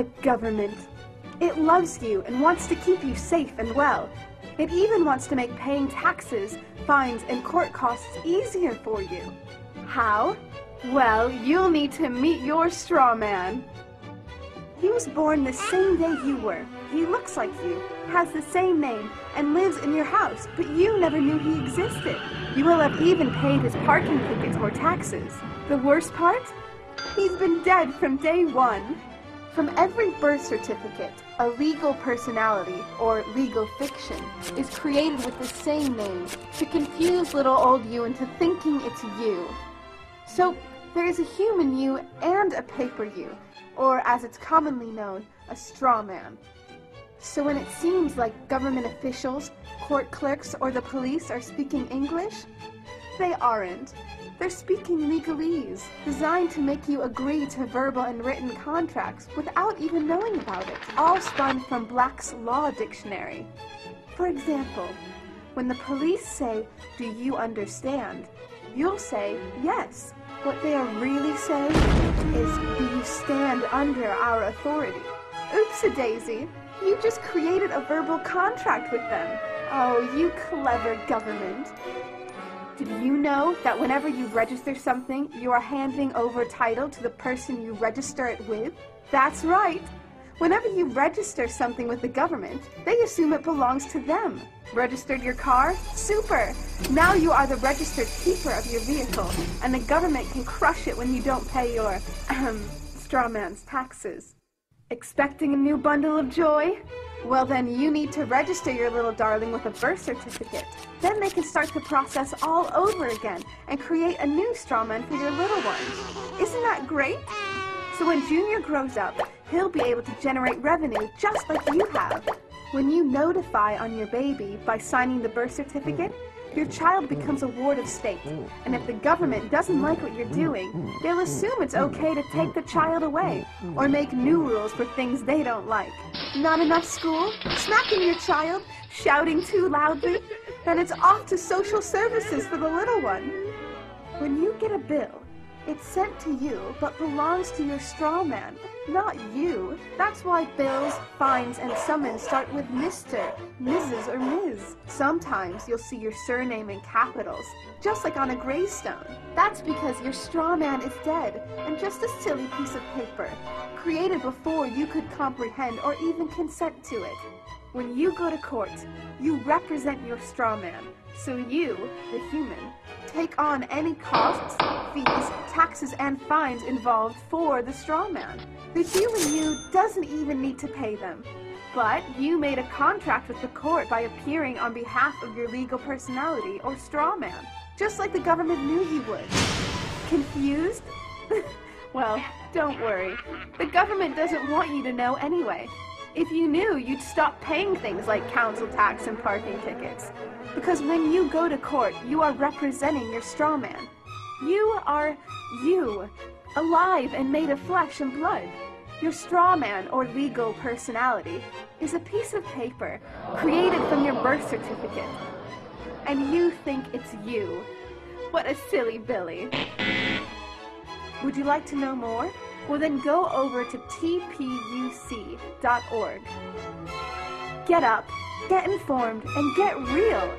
The government. It loves you and wants to keep you safe and well. It even wants to make paying taxes, fines, and court costs easier for you. How? Well, you'll need to meet your straw man. He was born the same day you were. He looks like you, has the same name, and lives in your house, but you never knew he existed. You will have even paid his parking tickets or taxes. The worst part? He's been dead from day one. From every birth certificate, a legal personality, or legal fiction, is created with the same name to confuse little old you into thinking it's you. So, there is a human you and a paper you, or as it's commonly known, a straw man. So when it seems like government officials, court clerks, or the police are speaking English, they aren't. They're speaking legalese, designed to make you agree to verbal and written contracts without even knowing about it, all spun from Black's Law Dictionary. For example, when the police say, "Do you understand?" you'll say, "Yes." What they are really saying is, "Do you stand under our authority?" Oops-a-daisy, you just created a verbal contract with them. Oh, you clever government. Did you know that whenever you register something, you are handing over title to the person you register it with? That's right. Whenever you register something with the government, they assume it belongs to them. Registered your car? Super! Now you are the registered keeper of your vehicle, and the government can crush it when you don't pay your, straw man's taxes. Expecting a new bundle of joy? Well then you need to register your little darling with a birth certificate. Then they can start the process all over again and create a new straw man for your little one. Isn't that great? So when Junior grows up, he'll be able to generate revenue just like you have. When you notify on your baby by signing the birth certificate, your child becomes a ward of state. And if the government doesn't like what you're doing, they'll assume it's okay to take the child away or make new rules for things they don't like. Not enough school? Smacking your child? Shouting too loudly? Then it's off to social services for the little one. When you get a bill, it's sent to you, but belongs to your straw man, not you. That's why bills, fines, and summons start with Mr., Mrs., or Ms. Sometimes you'll see your surname in capitals, just like on a gravestone. That's because your straw man is dead, and just a silly piece of paper, created before you could comprehend or even consent to it. When you go to court, you represent your straw man, so you, the human, take on any costs, fees, taxes, and fines involved for the straw man. The human you doesn't even need to pay them. But you made a contract with the court by appearing on behalf of your legal personality or straw man, just like the government knew you would. Confused? Well, don't worry. The government doesn't want you to know anyway. If you knew, you'd stop paying things like council tax and parking tickets. Because when you go to court, you are representing your straw man. You are you, alive and made of flesh and blood. Your straw man, or legal personality, is a piece of paper created from your birth certificate. And you think it's you. What a silly Billy. Would you like to know more? Well then go over to tpuc.org. Get up, get informed, and get real.